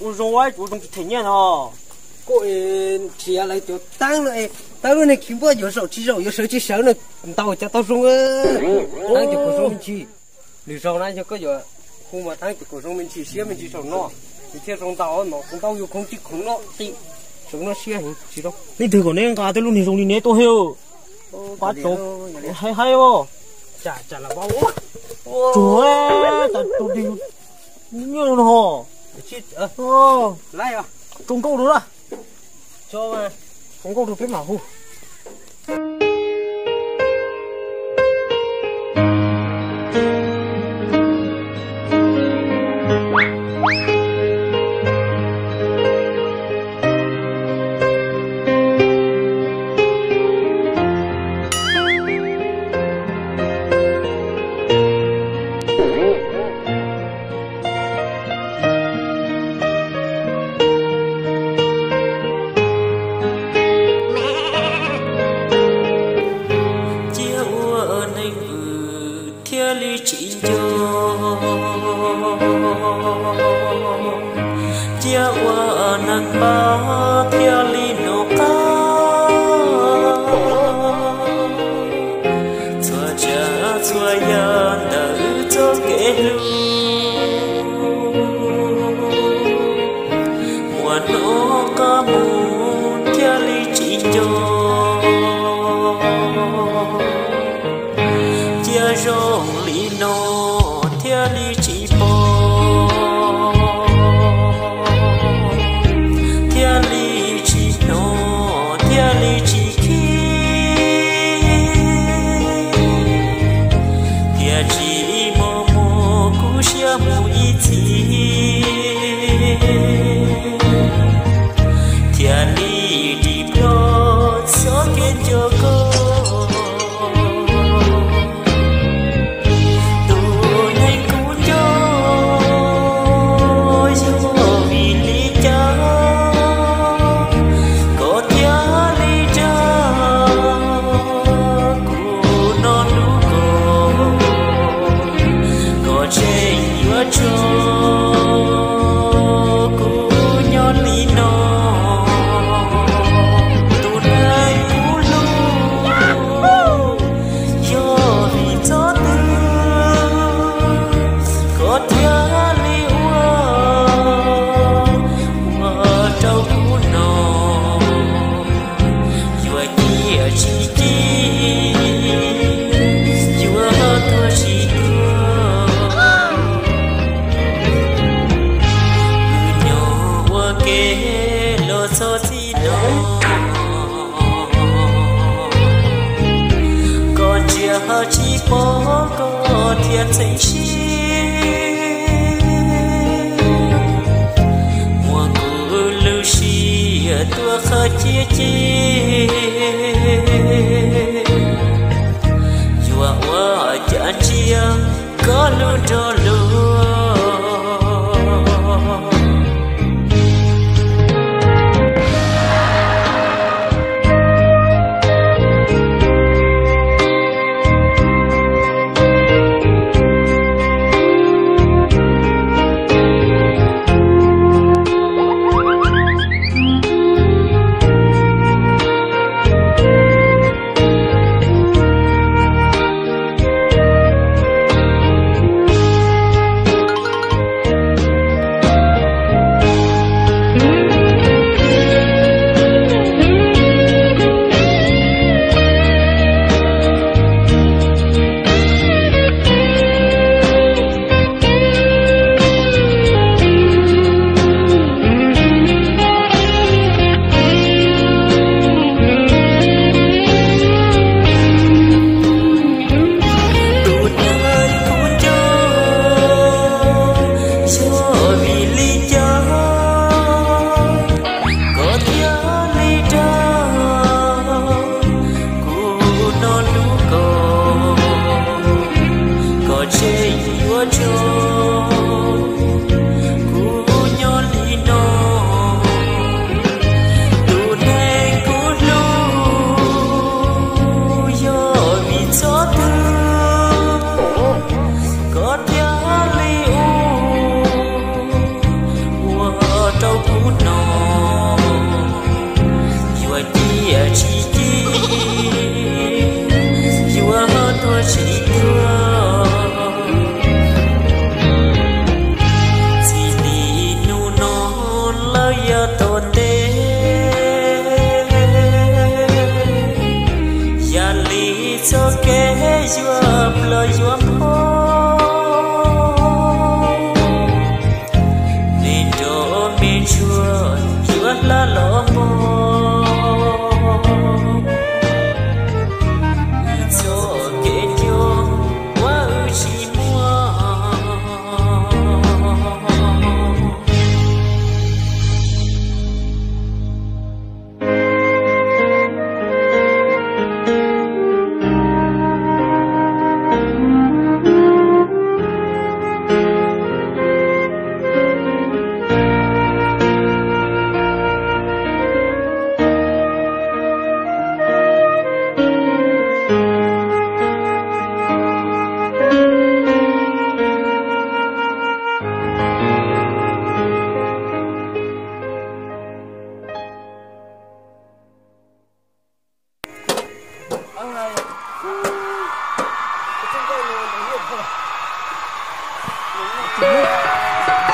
我说我种天年哦，过只要来就当了那全部有手机有手机上了，到家到送当就不送去，你说那就个有，我们当就不送门去，先门去送喏，你听送到喏，送到有空气空喏，地送喏先行，知道？你睇過呢家啲路你送你呢多曉，八種係喎，咋啦包我，做咧，但到底你樣咯去哦，來啊，中高度啦，做嘛，中高度俾馬虎。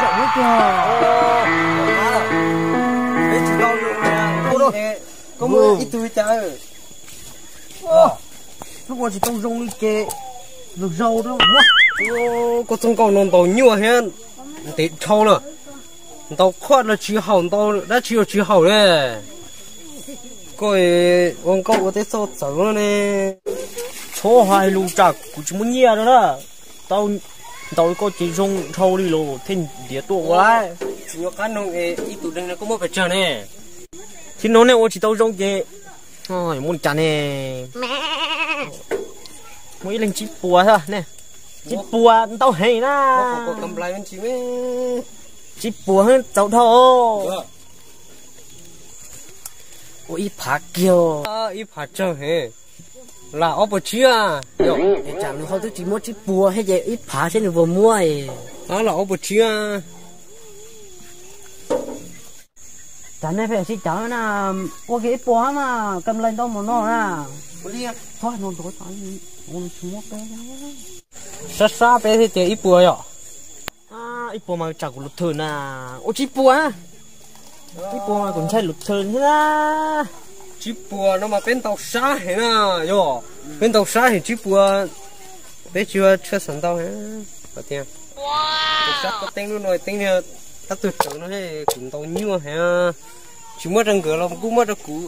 rộng nữa kìa. Mấy chú tao luôn nè. Có một ít túi chơi. Lúc mà chỉ tông rong đi kìa. Được rau đó. Có trong cầu nó tao nhiều hơn. Để trâu nữa. Tao khoát là chỉ hậu tao đã chỉ hậu đấy. Coi con cậu có thể sốt sớm luôn nè. Số hai lũ chặt cũng chỉ muốn nhia đó đó. Tao có chỉ rong trâu đi lô. Thêm đĩa tổ lại. Chúng nó cắt nông ít túi đây nó có một cái chân nè. Thì nó này chỉ tao rong kìa. Ôi muốn chả nè. Mỗi lần chít bùa thôi nè. Chít bùa tao hay na. Có cầm lại bên chị mấy. Chít bùa hơn tao thôi. Ôi ít phá kìa. Ít phá chân hề. Là ốp bờ chia. Để chẳng nó tôi chỉ mua chít bùa hay vậy ít phá trên vừa mua ấy. Đó là ốp bờ chia. Chẳng này phải xí chẳng là có cái ít bùa mà cầm lên đâu mà nó nè. Thôi nó đổ tay nó xuống cái Sát sát bé thì ít bùa rồi. Ít bùa mà chẳng có lụt thườn à. Ô chít bùa á. Ít bùa mà còn chơi lụt thườn thế à. Chít bùa nó mà bên tàu xa hết nè. Yo. Bên tàu xa thì chít bùa bé chưa sẵn tàu hết. Có tiền. Tàu xa có tên luôn rồi. Tên là ta tự tưởng nó hay cũng tàu nhiều hết. Chỉ mất răng cửa là cũng mất răng cũ.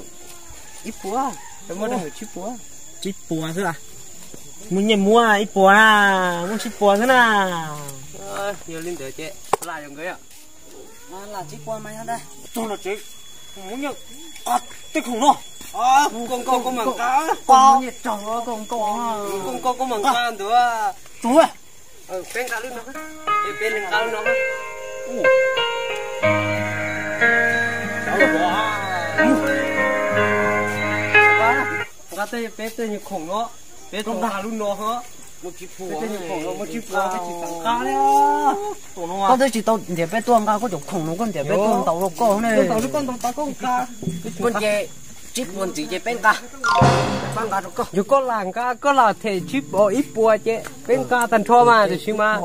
Ít bùa. Nó mất răng cửa chít bùa. Chít bùa thế à. Muốn nhầm mua ít bùa à. Muốn chít bùa thế nào. Nhiều linh tử chị. Lại dòng cái ạ. Là chít bùa mày đây. Tôi là chị. Muốn nhận. Tích khủng nó. Con có mảng cá. Con nhiệt trời ơi con. Con có mảng cá nữa. Chú ơi. Bên cá luôn nó. Bên cá luôn nó. Cá tê như khủng nó. Bé con cá luôn nó hả? Một chiếc phùa. Một chiếc phùa cái chỉ tặng cá đấy. Con tôi chỉ tao để bé tuông cá có chỗ khủng nó con để bé tuông tàu lộc con này. Con tàu con cá. Con chè chip con chỉ chè bên cá. Bên cá rồi Dù có làng cá có là thể chip ở ít bùa chè. Bên cá thành cho mà thì xí mà.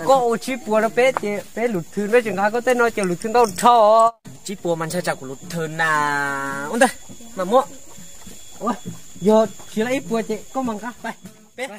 Có ô chip bùa nó bé chè. Bé lụt thuyền bé chừng cá có tên nói chè lụt thuyền đâu cho. chip bùa mình sẽ chặt của lụt thườn à. Ôn đây mà mua. Ôi, giờ chỉ là ít bùa chè có măng cá.ไป